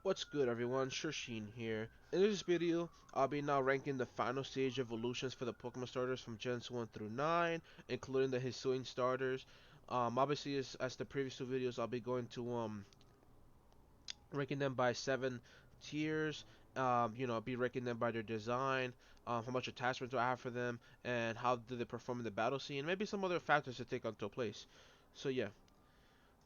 What's good, everyone? Shushin here. In this video, I'll be now ranking the final stage evolutions for the Pokemon starters from Gens 1 through 9, including the Hisuian starters. Obviously, as the previous two videos, I'll be going to ranking them by 7 tiers. I'll be ranking them by their design, how much attachment do I have for them, and how do they perform in the battle scene, maybe some other factors to take into place. So yeah.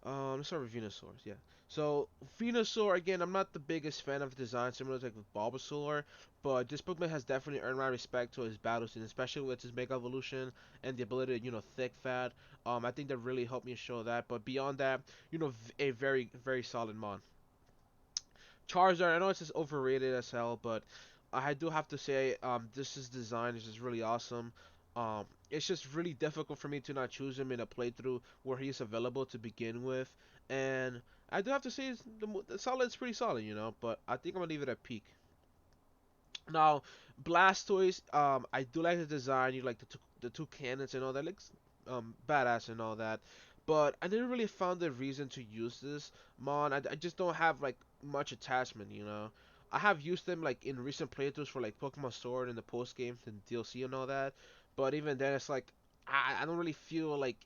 Let's start with Venusaur. Yeah. So Venusaur again, I'm not the biggest fan of the design, similar to like with Bulbasaur, but this Pokemon has definitely earned my respect to his battle scene, especially with his Mega Evolution and the ability to thick fat. I think that really helped me show that. But beyond that, a very very solid mon. Charizard, I know it's just overrated as hell, but I do have to say, this is design is just really awesome. It's just really difficult for me to not choose him in a playthrough where he's available to begin with, and I do have to say the solid is pretty solid, but I think I'm gonna leave it at peak. Now, Blastoise, I do like the design. You like the two cannons and all that, looks badass and all that. But I didn't really found the reason to use this mon. I just don't have like much attachment. I have used them like in recent playthroughs for like Pokemon Sword and the post game and DLC and all that. But even then, it's like I don't really feel like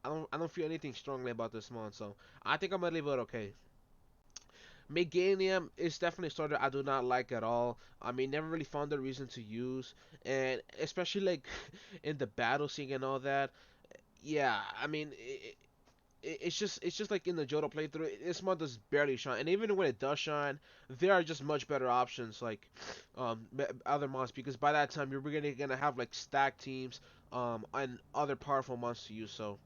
I don't feel anything strongly about this mon. So I think I'm gonna leave it okay. Meganium is definitely a starter I do not like at all. I mean, never really found a reason to use, and especially like in the battle scene and all that. Yeah, I mean, it's just like in the Johto playthrough, this mod does barely shine, and even when it does shine, there are just much better options like other mods because by that time you're really gonna have like stacked teams and other powerful mods to use. So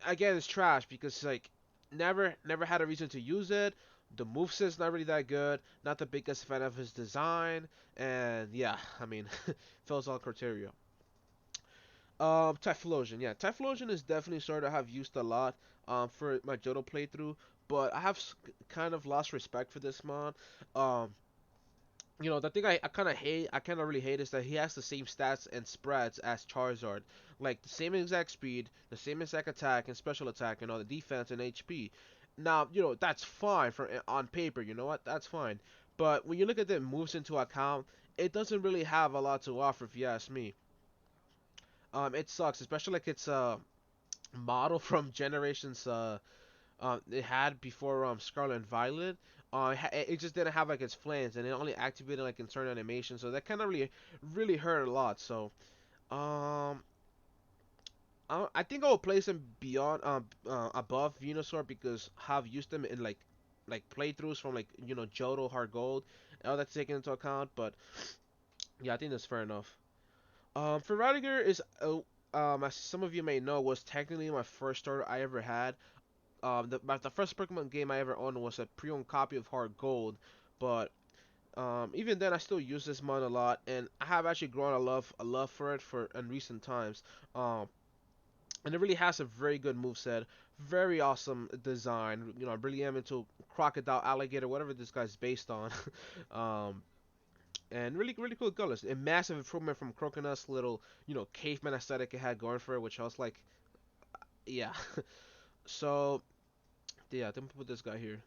again, it's trash because like never had a reason to use it. The moveset's not really that good. Not the biggest fan of his design, and yeah, I mean, fills all criteria. Typhlosion, yeah, Typhlosion is definitely sort of have used a lot for my Johto playthrough, but I have kind of lost respect for this mod. Um, the thing I kind of hate, I kind of really hate is that he has the same stats and spreads as Charizard. Like the same exact speed, the same exact attack and special attack and all the defense and HP. Now, that's fine for on paper, you know what? That's fine. But when you look at the moves into account, it doesn't really have a lot to offer if you ask me. It sucks, especially like its model from generations it had before Scarlet and Violet. It just didn't have like its flames, and it only activated like in certain animations, so that kind of really hurt a lot. So um, I think I will place him beyond above Venusaur because I've used them in like playthroughs from like Johto Hard Gold, and all that's taken into account. But yeah, I think that's fair enough. Feraligatr is as some of you may know, was technically my first starter I ever had. The first Pokemon game I ever owned was a pre-owned copy of Hard Gold, but even then I still use this mod a lot, and I have actually grown a love for it for in recent times. And it really has a very good move set, very awesome design. I really am into crocodile, alligator, whatever this guy's based on. um, and really really cool colors. A massive improvement from Croconuts little caveman aesthetic it had going for it, which I was like, yeah. So yeah, I think we'll put this guy here.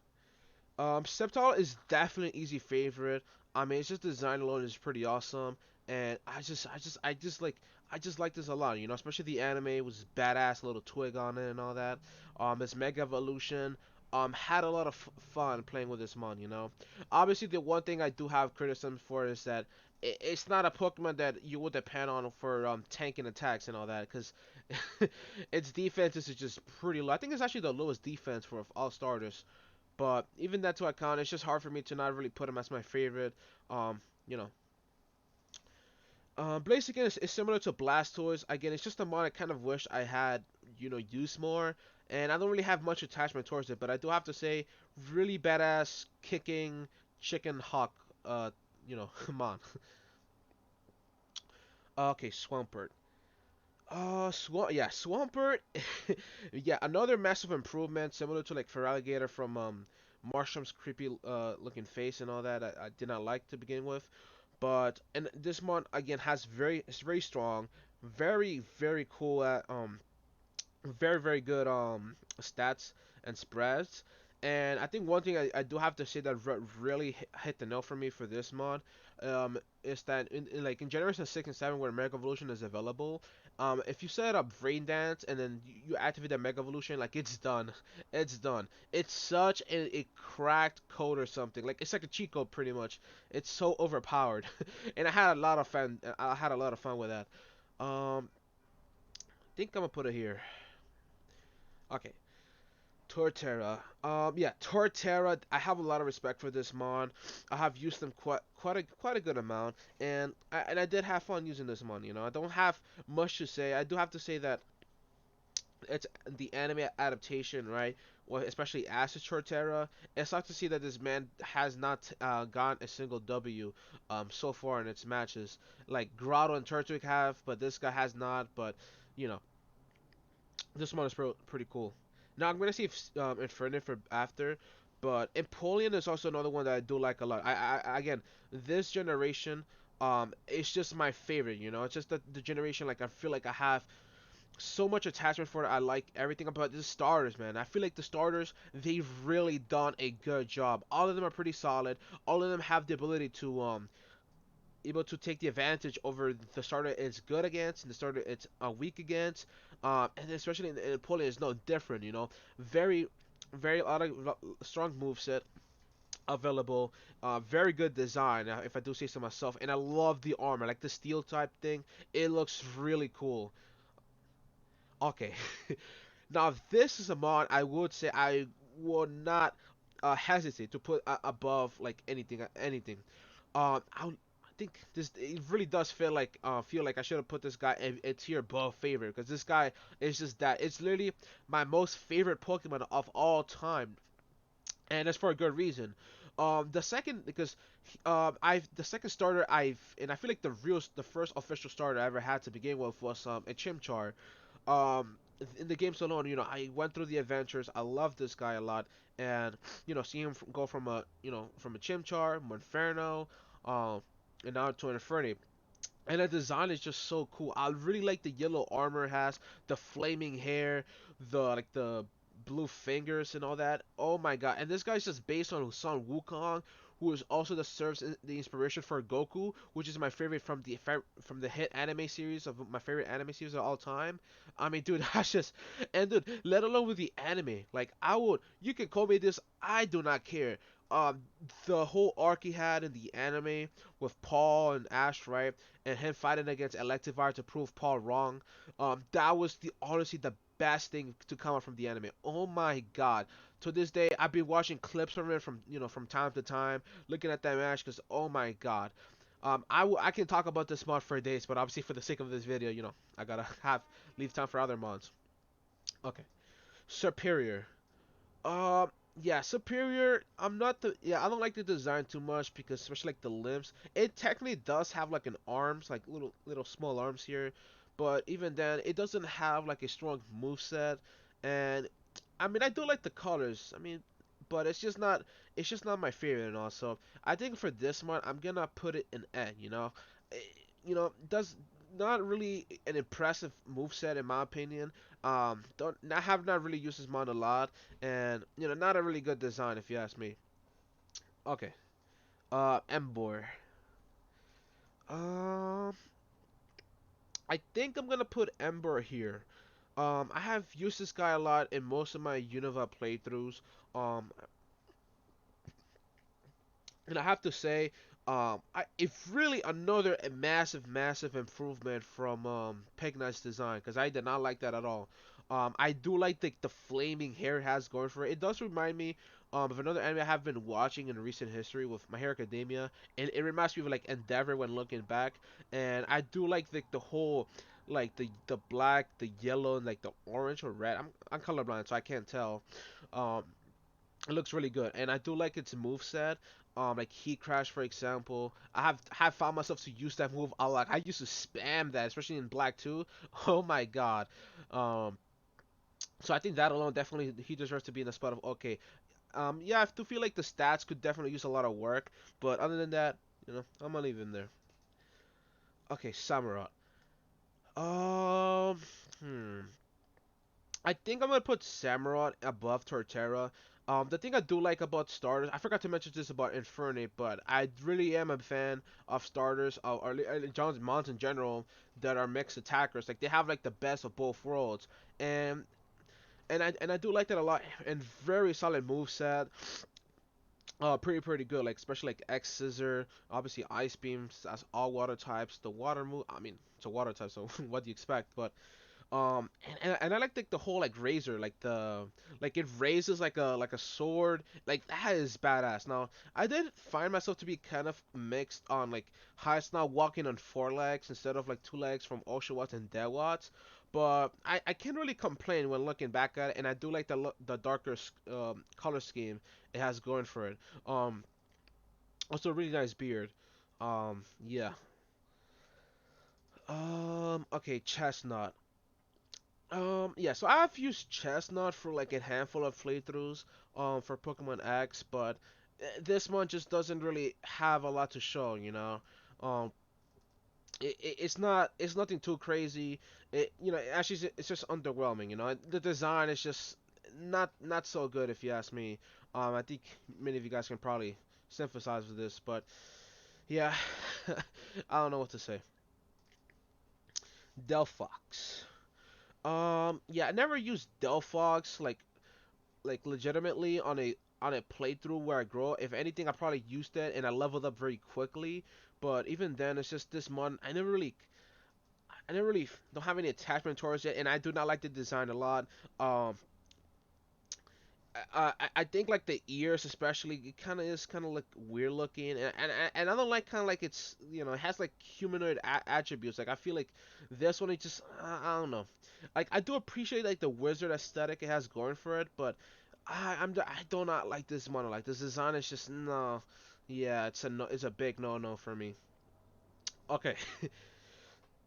Sceptile is definitely an easy favorite. I mean, it's just design alone is pretty awesome, and I just like this a lot. Especially the anime was badass, little twig on it and all that. Its Mega Evolution. Had a lot of fun playing with this mon. Obviously the one thing I do have criticism for is that it's not a Pokemon that you would depend on for tanking attacks and all that, because its defense is just pretty low. I think it's actually the lowest defense for all starters. But even that to account, it's just hard for me to not really put him as my favorite. You know. Blaziken is similar to Blastoise. Again, it's just a mod I kind of wish I had, used more. And I don't really have much attachment towards it, but I do have to say, really badass kicking chicken hawk. Come on. Okay, Swampert. Yeah, Swampert. Yeah, another massive improvement, similar to like Feraligatr from Marshall's creepy looking face and all that. I did not like to begin with, but and this one again it's very strong, very very cool at very very good stats and spreads, And I think one thing I do have to say that really hit the note for me for this mod, is that in Generation 6 and 7 where Mega Evolution is available, if you set up Brain Dance and then you activate that Mega Evolution, like it's done. It's done. It's such a cracked code or something. Like it's like a cheat code pretty much. It's so overpowered. And I had a lot of fun with that. Think I'm gonna put it here. Okay. Torterra. Yeah, Torterra. I have a lot of respect for this mon. I have used them quite a good amount, and I did have fun using this mon. I don't have much to say. I do have to say that it's the anime adaptation, right? Well, especially Ash Torterra. It sucks to see that this man has not gotten a single W so far in its matches. Like Grotto and Turtwig have, but this guy has not. But you know, this one is pretty cool. Now I'm gonna see if Inferno for after, but Empoleon is also another one that I do like a lot. Again, this generation, it's just my favorite. It's just the generation like I feel like I have so much attachment for it. I like everything about the starters, man. I feel like the starters they've really done a good job. All of them are pretty solid. All of them have the ability to able to take the advantage over the starter it's good against and the starter it's weak against. And especially in Napoleon is no different. Very, very a lot of strong move set available. Very good design, if I do say so myself. And I love the armor, like the steel type thing. It looks really cool. Okay, now this is a mod I would say I would not hesitate to put above like anything. I think this it really does feel like I should have put this guy in tier above favorite because this guy is just that. It's literally my most favorite Pokemon of all time, and that's for a good reason. The second because I've the second starter I feel like the first official starter I ever had to begin with was a Chimchar. In the games alone, I went through the adventures. I love this guy a lot, and seeing him go from a Chimchar, Monferno, um, and now to an Infernape. And the design is just so cool. I really like the yellow armor it has, the flaming hair, the blue fingers and all that. Oh my god! And this guy's just based on Son Wukong, who is also serves the inspiration for Goku, which is my favorite from the hit anime series of my favorite anime series of all time. I mean, dude, that's just and dude, let alone with the anime, like you can call me this, I do not care. The whole arc he had in the anime with Paul and Ash, right? And him fighting against Electivire to prove Paul wrong. That was the honestly the best thing to come out from the anime. Oh my god. To this day, I've been watching clips from it from time to time, looking at that match because oh my god. I can talk about this mod for days, but obviously for the sake of this video, I gotta have leave time for other mods. Okay, Superior. Um, yeah, Superior. I'm not the yeah. I don't like the design too much because especially like the limbs. It technically does have like an arms, like little small arms here, but even then, it doesn't have like a strong move set. And I mean, I do like the colors. I mean, but it's just not my favorite. And also, I think for this one, I'm gonna put it in N. Does not really an impressive move set in my opinion. Don't I have not really used this mod a lot, and not a really good design if you ask me. Okay, Embor. Um, I think I'm gonna put Ember here. I have used this guy a lot in most of my Unova playthroughs. Um, and I have to say, it's really another massive improvement from Peg Knight's design because I did not like that at all. I do like the flaming hair it has going for it. It does remind me of another anime I have been watching in recent history with My Hero Academia, and it reminds me of like Endeavor when looking back. And I do like the whole like the black, the yellow, and like the orange or red. I'm colorblind, so I can't tell. Um, it looks really good, and I do like its move set. Like Heat Crash, for example. I have found myself to use that move a lot. I used to spam that, especially in Black 2. Oh my god. Um, so I think that alone definitely he deserves to be in the spot of okay. Yeah, I do feel like the stats could definitely use a lot of work, but other than that, I'm gonna leave him there. Okay, Samurott. Um, hmm. I think I'm gonna put Samurott above Torterra. The thing I do like about starters, I forgot to mention this about Infernape, but I really am a fan of starters, or John's mons in general, that are mixed attackers. Like they have like the best of both worlds, and and I do like that a lot. And very solid move set. Pretty good. Like especially like X Scissor, obviously Ice Beams. That's all water types. The water move. I mean, it's a water type, so what do you expect? But and I like the whole like razor, like the like it raises like a sword, like that is badass. Now I did find myself to be kind of mixed on like how it's now walking on four legs instead of like two legs from Oshawott and Dewatts, but I can't really complain when looking back at it, and I do like the darker color scheme it has going for it. Also a really nice beard. Yeah. Okay, Chestnut. Yeah, so I've used Chestnut for like a handful of playthroughs, for Pokemon X, but this one just doesn't really have a lot to show, you know. Um, it's nothing too crazy. Actually, it's just underwhelming, you know. The design is just not so good, if you ask me. I think many of you guys can probably sympathize with this, but yeah, I don't know what to say. Delphox. Yeah, I never used Delphox like legitimately on a playthrough where I grow. If anything, I probably used it and I leveled up very quickly. But even then, it's just this mon. I never really don't have any attachment towards it, and I do not like the design a lot. Um, I think like the ears especially, it kind of is kind of like weird looking, and I don't like kind of like it's it has like humanoid attributes. Like I feel like this one it just I don't know. Like I do appreciate like the wizard aesthetic it has going for it, but I do not like this model. Like this design is just no. Yeah, it's a no, it's a big no for me. Okay.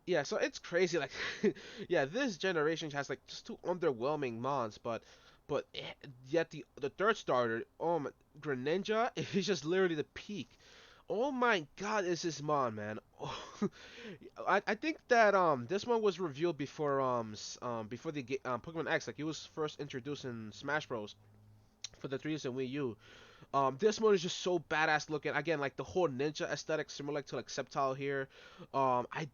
Yeah, so it's crazy. Like, yeah, this generation has like just two underwhelming mons, yet the third starter, Greninja, is just literally the peak. Oh my God, is this mon, man? Oh, I think that this one was revealed before before Pokemon X. Like, it was first introduced in Smash Bros. For the 3DS and Wii U. This one is just so badass looking. Again, like the whole ninja aesthetic, similar to like Sceptile here. I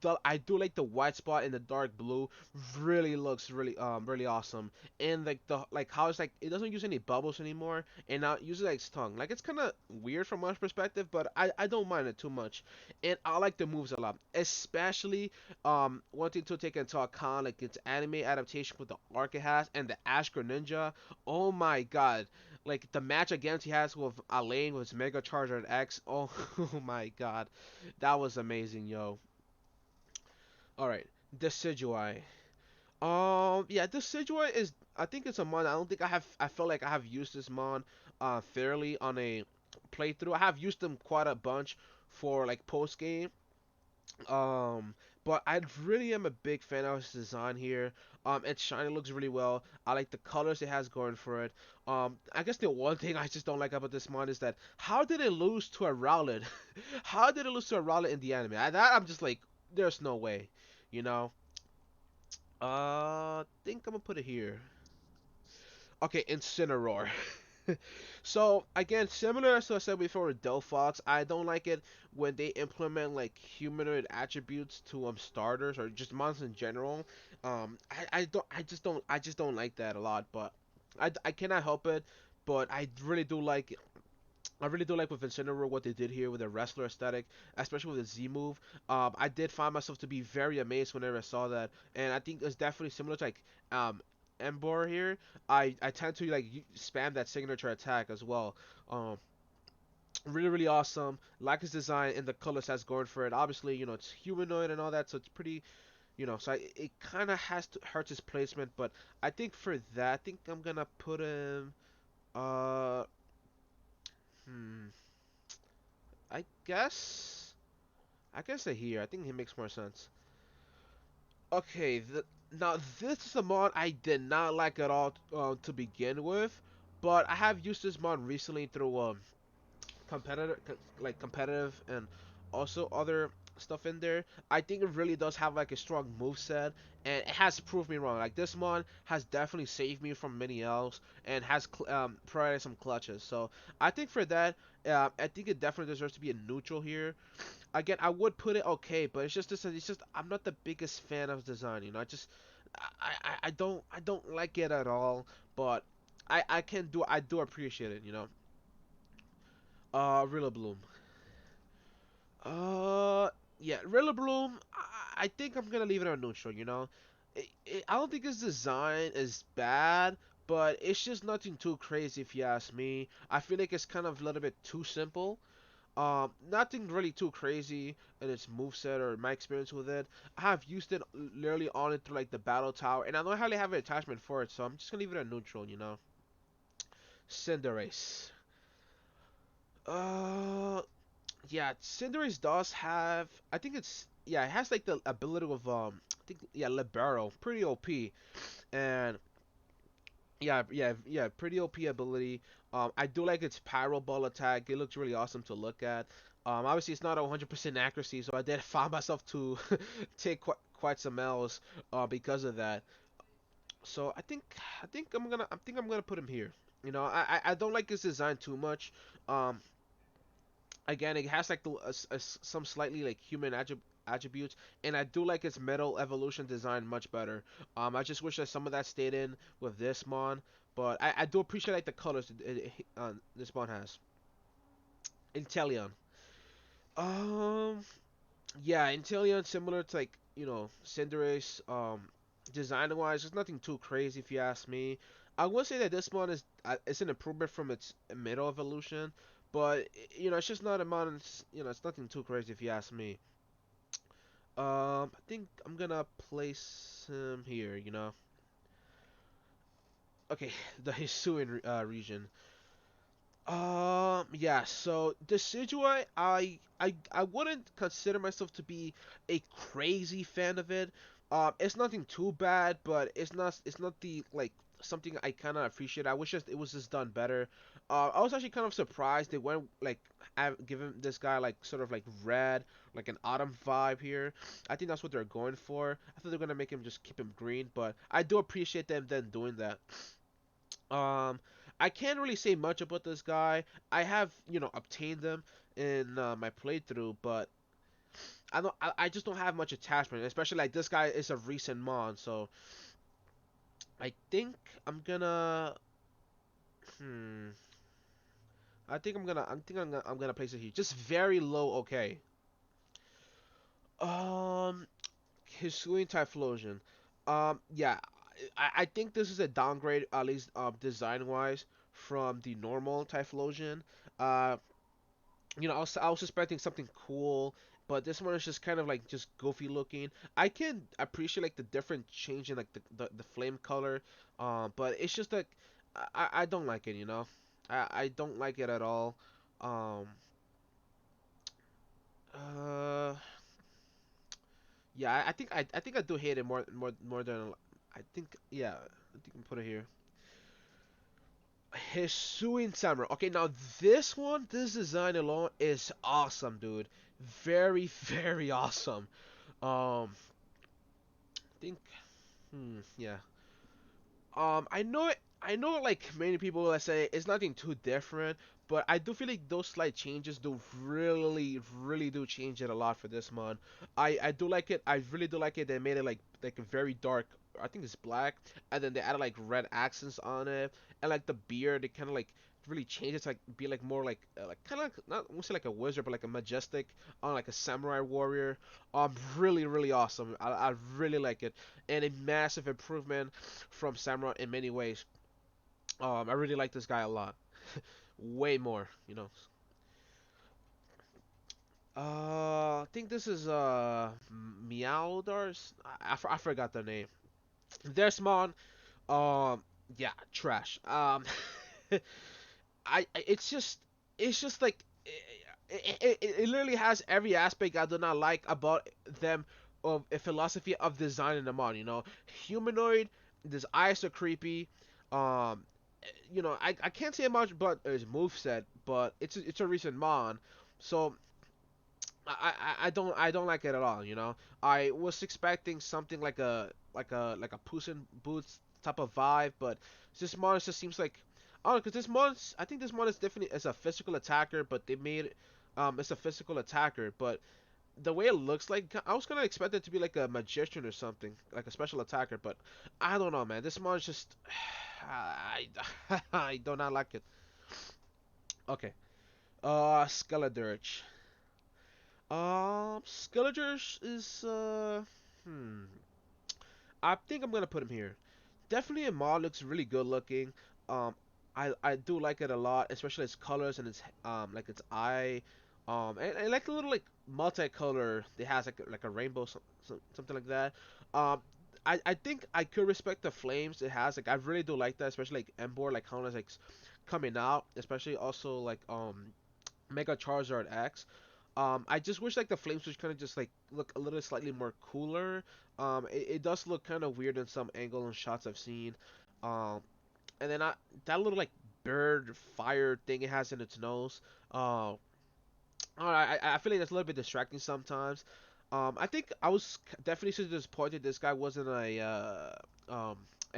do like the white spot in the dark blue. Really looks really awesome. And like the like how it's like it doesn't use any bubbles anymore, and now it uses like its tongue. Like it's kind of weird from my perspective, but I don't mind it too much. And I like the moves a lot, especially wanting to take into account like its anime adaptation with the arc it has and the Ash Greninja. Oh my God, like the match against he has with Alain with his Mega Charizard X. Oh, oh my God, that was amazing, yo. All right, Decidueye. Yeah, Decidueye is. I think it's a mon. I don't think I have. I feel like I have used this mon fairly on a playthrough. I have used them quite a bunch for like post game. Um, but I really am a big fan of his design here. Its shiny looks really well. I like the colors it has going for it. I guess the one thing I just don't like about this mon is that how did it lose to a Rowlet? How did it lose to a Rowlet in the anime? That I'm just like, there's no way, you know. Think I'm gonna put it here. Okay, Incineroar. So again, similar as I said before with Delphox, I don't like it when they implement like humanoid attributes to starters or just monsters in general. I just don't like that a lot. But I cannot help it. But I really do like with Incineroar what they did here with the wrestler aesthetic, especially with the Z move. I did find myself to be very amazed whenever I saw that, and I think it's definitely similar to like Ember here. I tend to like spam that signature attack as well. Um, really awesome. Like his design and the colors that's going for it. Obviously, it's humanoid and all that, so it's pretty. So it kind of has to hurt his placement, but I think for that, I think I'm gonna put him. Uh, hmm. I guess. I guess a here. I think he makes more sense. Okay, now this is a mod I did not like at all to begin with, but I have used this mod recently through competitive and also other stuff in there. I think it really does have like a strong move set, and it has proved me wrong. Like this mon has definitely saved me from many L's and has provided some clutches. So I think for that, I think it definitely deserves to be a neutral here. Again, I would put it okay, but it's just this. It's just I'm not the biggest fan of design. You know, I don't like it at all. But I do appreciate it. You know, Rillaboom. Uh, yeah, Rillaboom. I think I'm gonna leave it on neutral. You know, I don't think his design is bad, but it's just nothing too crazy if you ask me. I feel like it's kind of a little bit too simple. Nothing really too crazy in its moveset or my experience with it. I have used it literally on it through like the battle tower, and I don't really have an attachment for it, so I'm just gonna leave it at neutral. You know, Cinderace. Uh, yeah, Cinderace does have. I think it's yeah, it has like the ability of I think yeah, Libero, pretty OP, and pretty OP ability. I do like its Pyro Ball attack. It looks really awesome to look at. Obviously it's not 100% accuracy, so I did find myself to take quite some L's because of that. So I think I'm gonna put him here. You know, I don't like his design too much. Um, Again, it has like some slightly like human attributes, and I do like its metal evolution design much better. I just wish that some of that stayed in with this mon, but I do appreciate like the colors this mon has. Inteleon. Um, yeah, Inteleon similar to like Cinderace. Design wise, there's nothing too crazy if you ask me. I would say that this one is it's an improvement from its middle evolution, but it's just not a mon. It's nothing too crazy if you ask me. I think I'm gonna place him here. Okay, the Hisuian region. Yeah. So Decidueye, I wouldn't consider myself to be a crazy fan of it. It's nothing too bad, but it's not the like something I kind of appreciate. I wish just it was just done better. I was actually kind of surprised they went like giving this guy like sort of like red, like an autumn vibe here. I think that's what they're going for. I thought they're gonna make him just keep him green, but I do appreciate them then doing that. Um, I can't really say much about this guy. I have, obtained them in my playthrough, but I just don't have much attachment. Especially like this guy is a recent mon, so I think I'm gonna. Hmm. I'm gonna place it here. Just very low. Okay. Um, Hisuian Typhlosion. Yeah, I think this is a downgrade, at least design wise, from the normal Typhlosion. Uh, I was expecting something cool, but this one is just kind of like just goofy looking. I can appreciate like the different change in like the flame color, but it's just like I don't like it. I don't like it at all. Um, uh, yeah, I think I do hate it more than I think. Yeah, I think I'm put it here. Hisuian Samurai. Okay, now this design alone is awesome, dude. Very, very awesome. I think, yeah. I know, like many people that say it's nothing too different, but I do feel like those slight changes do really, really do change it a lot for this month. I do like it. I really do like it. They made it like a very dark. I think it's black, and then they added like red accents on it, and like the beard, they kind of like really changed it to like be like more like kind of like, not I won't say like a wizard, but like a majestic on like a samurai warrior. Really, really awesome. I really like it, and a massive improvement from Samurai in many ways. I really like this guy a lot. Way more, you know. I think this is Meowdars. I forgot the name. There's Mon. Yeah, trash. It's just like it literally has every aspect I do not like about them of a philosophy of designing them on. Humanoid. His eyes are creepy. Um, I can't say much about his moveset, but it's a recent mon, so I don't like it at all. I was expecting something like a Puss in Boots type of vibe, but this mon just seems like I don't know because I think this mon is definitely is a physical attacker, but they made it's a physical attacker, but the way it looks like I was gonna expect it to be like a magician or something, like a special attacker, but I don't know, man. This mon is just I I do not like it. Okay, Skeledirge. Skeledirge is hmm. I think I'm gonna put him here. Definitely a mod looks really good looking. Um, I do like it a lot, especially its colors and its like its eye, and like a little like multicolor. It has like a rainbow, something like that. Um, I think I could respect the flames it has. Like I really do like that, especially like Ember, like how it's like coming out, especially also like Mega Charizard X. I just wish like the flame switch kind of just like look a little slightly more cooler. It does look kind of weird in some angle and shots I've seen. Um, and then that little like bird fire thing it has in its nose. I feel like that's a little bit distracting sometimes. I think I was definitely so disappointed this guy wasn't a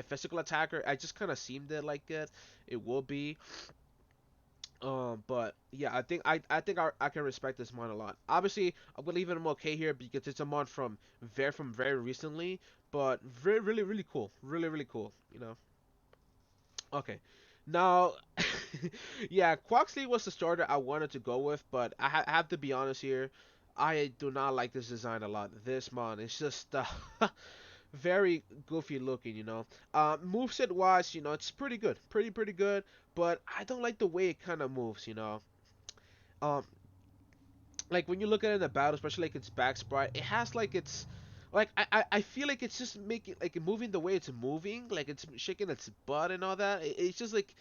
physical attacker. I just kind of seemed it like it will be. But yeah, I think I can respect this mod a lot. Obviously, I'm gonna leave it okay here because it's a mod from very recently, but very really cool, really cool. Okay, now, yeah, Quaxley was the starter I wanted to go with, but I have to be honest here. I do not like this design a lot. This mod is just very goofy looking. Moveset wise, it's pretty good, pretty good, but I don't like the way it kind of moves. Um, like when you look at it in the battle, especially like its back sprite, it has like it's like I feel like it's just making like moving the way it's moving, like it's shaking its butt and all that. It's just like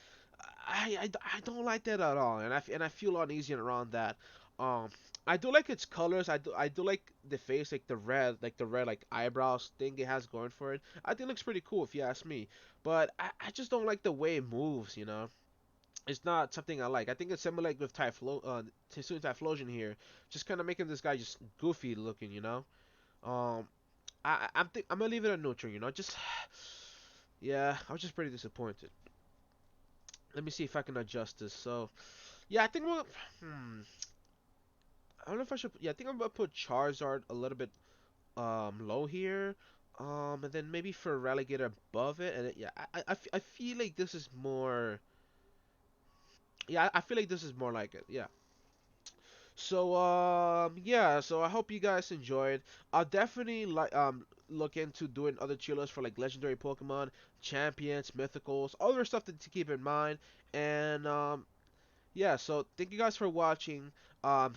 I don't like that at all, and I feel uneasy around that. Um, I do like its colors. I do like the face, like the red like eyebrows thing it has going for it. I think it looks pretty cool if you ask me, but I just don't like the way it moves. It's not something I like. I think it's similar like with Typhoon Typhlosion here, just kind of making this guy just goofy looking. Um, I'm gonna leave it a neutral. Just yeah, I was just pretty disappointed. Let me see if I can adjust this. So yeah, I think I don't know if I should. Yeah, I think I'm gonna put Charizard a little bit low here. And then maybe for Relegator above it, and yeah, I feel like this is more. Yeah, I feel like this is more like it. Yeah. So yeah, so I hope you guys enjoyed. I'll definitely look into doing other chill for like legendary Pokemon, champions, mythicals, other stuff to keep in mind. And yeah, so thank you guys for watching. Um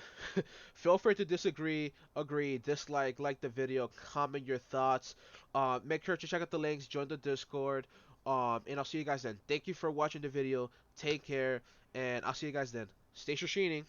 feel free to disagree, agree, dislike, like the video, comment your thoughts. Make sure to check out the links, join the Discord. And I'll see you guys then. Thank you for watching the video. Take care, and I'll see you guys then. Stay shining.